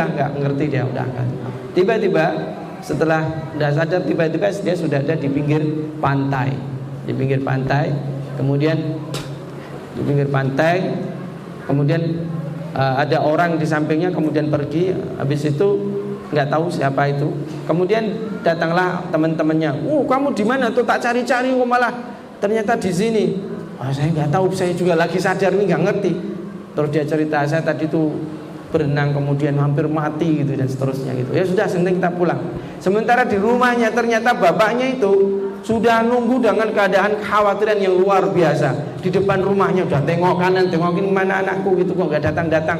nggak ngerti dia udah angkat. Tiba-tiba setelah udah sadar, tiba-tiba dia sudah ada di pinggir pantai. Di pinggir pantai, kemudian di pinggir pantai, kemudian ada orang di sampingnya, kemudian pergi. Habis itu nggak tahu siapa itu. Kemudian datanglah teman-temannya. Kamu di mana tuh? Tak cari-cari kok malah ternyata di sini. Saya nggak tahu, saya juga lagi sadar nih, nggak ngerti. Terus dia cerita, saya tadi tuh berenang kemudian hampir mati gitu dan seterusnya gitu. Ya sudah, sebentar kita pulang. Sementara di rumahnya ternyata bapaknya itu sudah nunggu dengan keadaan kekhawatiran yang luar biasa. Di depan rumahnya udah tengok kanan, tengokin mana anakku gitu, kok nggak datang-datang.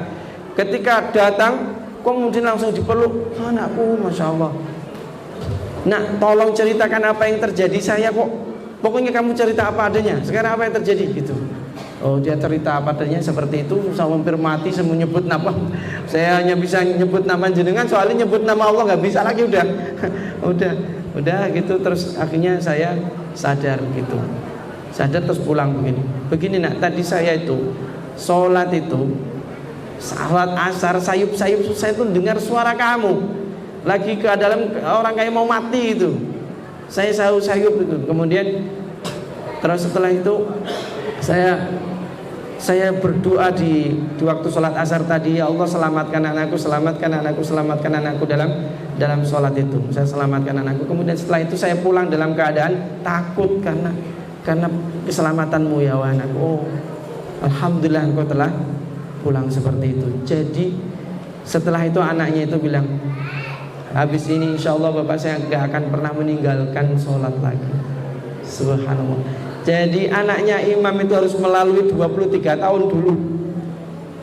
Ketika datang, kemudian langsung dipeluk, anakku, masya Allah. Nak, tolong ceritakan apa yang terjadi, saya kok. Pokoknya kamu cerita apa adanya. Sekarang apa yang terjadi gitu. Oh, dia cerita apa adanya seperti itu. Saya hampir mati, saya mau nyebut nama. Saya hanya bisa nyebut nama jenengan, soalnya nyebut nama Allah nggak bisa lagi udah. udah gitu. Terus akhirnya saya sadar gitu. Sadar terus pulang begini nak, tadi saya itu sholat asar sayup-sayup, saya itu dengar suara kamu lagi ke dalam orang kayak mau mati itu. Saya sayup itu. Kemudian terus setelah itu saya berdoa di waktu sholat asar tadi, ya Allah selamatkan anakku, selamatkan anakku, selamatkan anakku dalam sholat itu. Saya selamatkan anakku. Kemudian setelah itu saya pulang dalam keadaan takut karena keselamatanmu ya anakku. Oh, alhamdulillah engkau telah pulang seperti itu. Jadi setelah itu anaknya itu bilang, habis ini insya Allah bapak saya gak akan pernah meninggalkan sholat lagi. Subhanallah. Jadi anaknya imam itu harus melalui 23 tahun dulu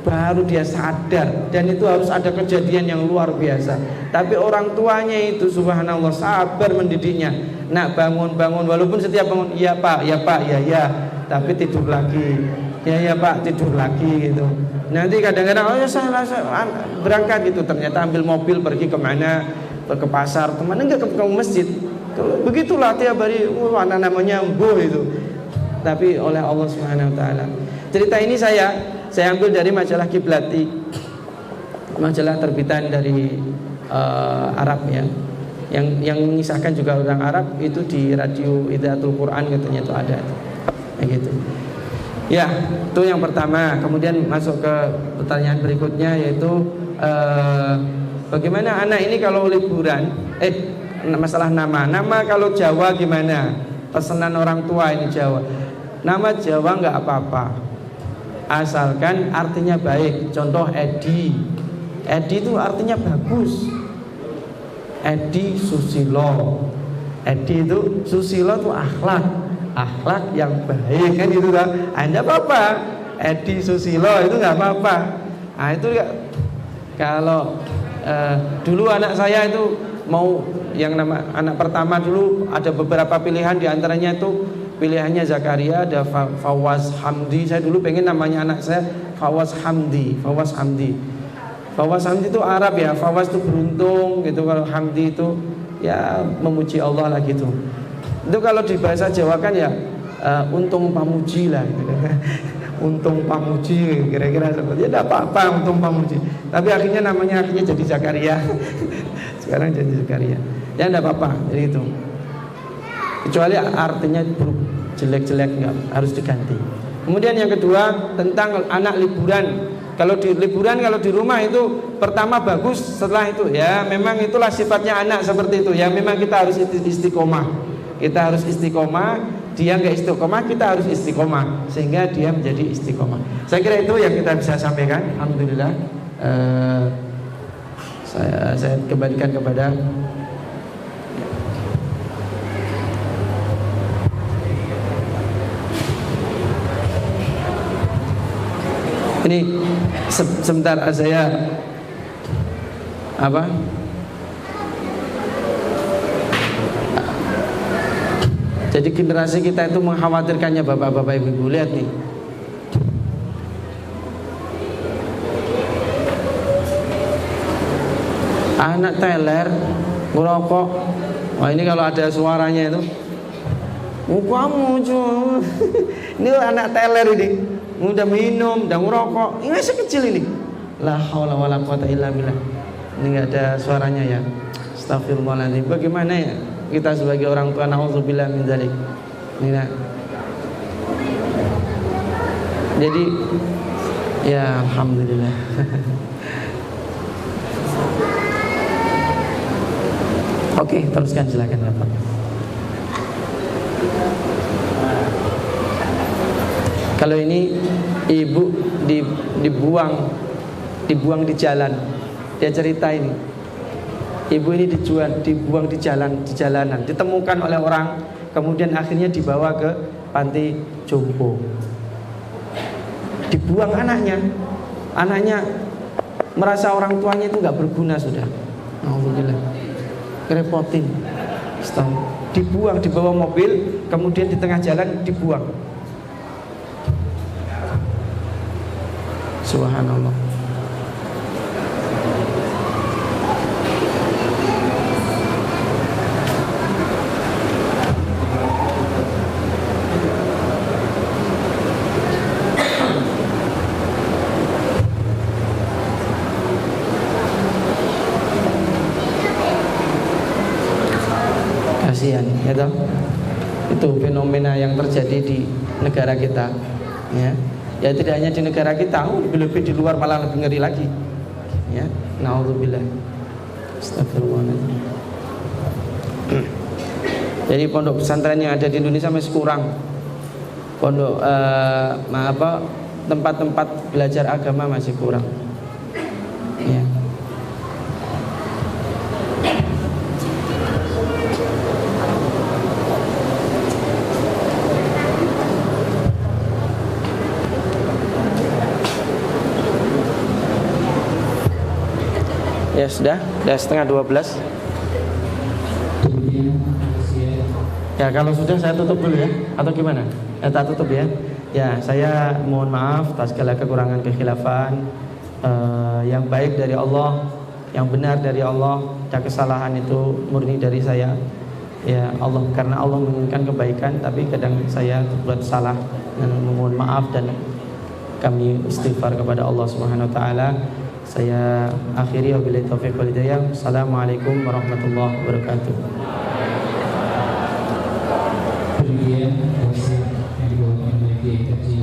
baru dia sadar, dan itu harus ada kejadian yang luar biasa. Tapi orang tuanya itu subhanallah sabar mendidiknya. Nak, bangun, walaupun setiap bangun iya pak, ya, tapi tidur lagi. Ya pak, tidur lagi gitu. Nanti kadang-kadang saya berangkat gitu, ternyata ambil mobil pergi kemana, ke pasar, kemana, enggak ke masjid. Begitulah tiap hari anak namanya Mbo itu. Tapi oleh Allah Subhanahu wa taala. Cerita ini saya ambil dari majalah Kiblati. Majalah terbitan dari Arab ya. Yang mengisahkan juga orang Arab itu di radio Idaatul Quran katanya itu ada. Kayak gitu. Ya, itu yang pertama. Kemudian masuk ke pertanyaan berikutnya yaitu bagaimana anak ini kalau liburan? Masalah nama kalau Jawa gimana? Pesanan orang tua ini Jawa. Nama Jawa nggak apa-apa, asalkan artinya baik. Contoh Edi itu artinya bagus. Edi Susilo. Edi itu Susilo itu akhlak yang baik kan gitu kan. Anda apa-apa. Edi Susilo itu nggak apa-apa. Nah itu kalau dulu anak saya itu mau yang nama anak pertama dulu ada beberapa pilihan, diantaranya itu pilihannya Zakaria, ada Fawaz Hamdi. Saya dulu pengen namanya anak saya Fawaz Hamdi. Fawaz Hamdi itu Arab ya. Fawaz itu beruntung gitu, kalau Hamdi itu ya memuji Allah lah gitu. Itu kalau di bahasa Jawa kan ya untung pamuji lah gitu. Untung pamuji kira-kira seperti ya, tidak apa-apa untung pamuji. Tapi akhirnya namanya jadi Zakaria. Sekarang jadi Zakaria. Ya tidak apa-apa, jadi itu. Kecuali artinya buruk, jelek-jelek nggak, harus diganti. Kemudian yang kedua tentang anak liburan. Kalau di rumah itu pertama bagus, setelah itu ya memang itulah sifatnya anak seperti itu. Ya memang kita harus istiqomah. Kita harus istiqomah. Dia nggak istiqomah, kita harus istiqomah sehingga dia menjadi istiqomah. Saya kira itu yang kita bisa sampaikan. Alhamdulillah. Saya kembalikan kepada ini sebentar saya apa? Jadi generasi kita itu mengkhawatirkannya bapak-bapak ibu-ibu. Lihat nih. Anak teler ngerokok. Wah ini kalau ada suaranya itu. Kamu ini anak teler ini. Udah minum, udah ngerokok. Ini masih kecil ini. La haula wala quwata illa billah. Ini nggak ada suaranya ya. Astagfirullahaladzim. Bagaimana ya kita sebagai orang tua, na'udzubillah min dzalik. Ini nah. Jadi ya alhamdulillah. Oke, teruskan silakan Bapak. Kalau ini ibu dibuang di jalan. Dia cerita ini. Ibu ini dibuang di jalanan, ditemukan oleh orang, kemudian akhirnya dibawa ke panti jompo. Dibuang anaknya merasa orang tuanya itu nggak berguna sudah. Alhamdulillah, kerepotin. Dibuang, dibawa mobil, kemudian di tengah jalan dibuang. Subhanallah. Kasihan, ya toh? Itu fenomena yang terjadi di negara kita, ya. Ya tidak hanya di negara kita, lebih-lebih di luar malah lebih ngeri lagi. Ya, naudzubillah. Astagfirullahaladzim. Jadi pondok pesantren yang ada di Indonesia masih kurang. Pondok tempat-tempat belajar agama masih kurang. Ya. Ya sudah 11:30. Ya kalau sudah saya tutup dulu ya, atau gimana? Tak tutup ya. Ya saya mohon maaf atas segala kekurangan kekhilafan. Yang baik dari Allah, yang benar dari Allah, dan kesalahan itu murni dari saya. Ya Allah, karena Allah menginginkan kebaikan, tapi kadang saya berbuat salah dan mohon maaf dan kami istighfar kepada Allah Subhanahu Wa Taala. Saya akhiri wabillahi taufiq wal hidayah. Assalamualaikum warahmatullahi wabarakatuh. Kemudian proses yang dibawakan oleh Kiai Haji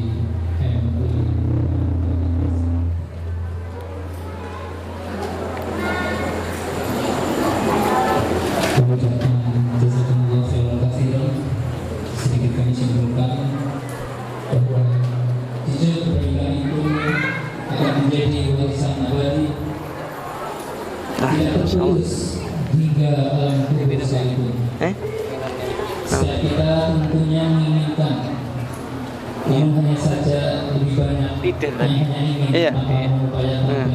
selamat datang, jazakumullah khairan katsiran. Sedikit kami simpulkan bahwa jejak kebaikan itu akan menjadi warisan abadi, tidak terputus hingga alam kubur sekalipun. Setiap kita tentunya menginginkan, namun hanya saja lebih banyak yang hanya ingin mengupayakan